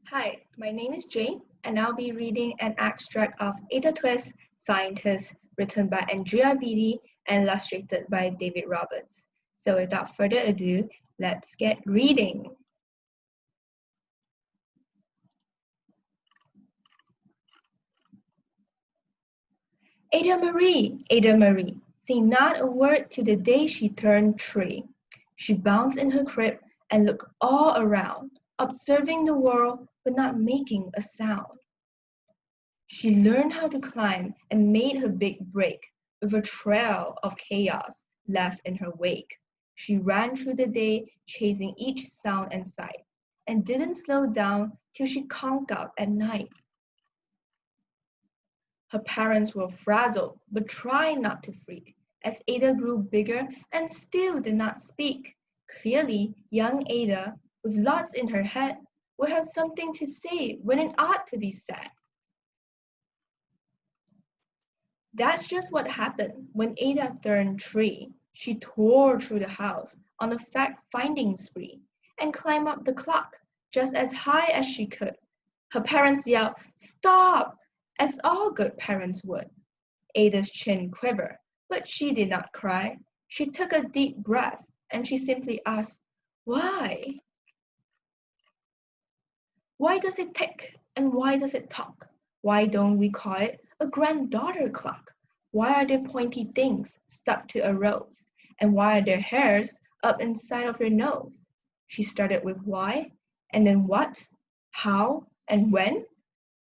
Hi, my name is Jane, and I'll be reading an extract of Ada Twist, Scientist, written by Andrea Beaty and illustrated by David Roberts. So without further ado, let's get reading. Ada Marie, saying not a word till the day she turned 3. She bounced in her crib and looked all around, observing the world but not making a sound. She learned how to climb and made her big break, with a trail of chaos left in her wake. She ran through the day, chasing each sound and sight, and didn't slow down till she conked out at night. Her parents were frazzled, but tried not to freak, as Ada grew bigger and still did not speak. Clearly, young Ada, with lots in her head, would have something to say when it ought to be said. That's just what happened when Ada turned 3. She tore through the house on a fact-finding spree and climbed up the clock just as high as she could. Her parents yelled, "Stop!" as all good parents would. Ada's chin quivered, but she did not cry. She took a deep breath and she simply asked, "Why? Why does it tick and why does it talk? Why don't we call it a granddaughter clock? Why are there pointy things stuck to a rose? And why are there hairs up inside of your nose?" She started with why, and then what, how, and when.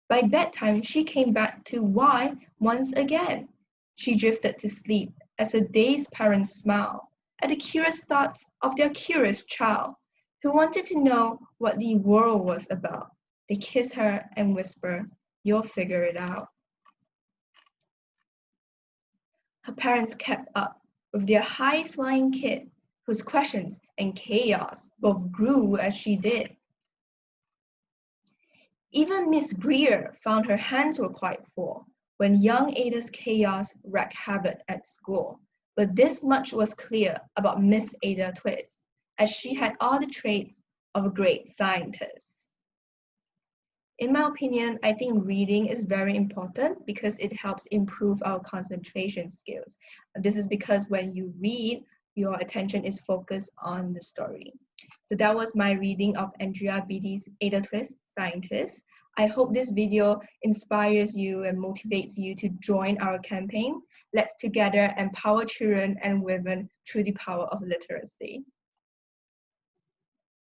By bedtime, she came back to why once again. She drifted to sleep as a dazed parents smile at the curious thoughts of their curious child who wanted to know what the world was about. They kiss her and whisper, "You'll figure it out." Her parents kept up with their high-flying kid, whose questions and chaos both grew as she did. Even Miss Greer found her hands were quite full when young Ada's chaos wreaked havoc at school. But this much was clear about Miss Ada Twist, as she had all the traits of a great scientist. In my opinion, I think reading is very important because it helps improve our concentration skills. This is because when you read, your attention is focused on the story. So that was my reading of Andrea Beaty's Ada Twist, Scientist. I hope this video inspires you and motivates you to join our campaign. Let's together empower children and women through the power of literacy.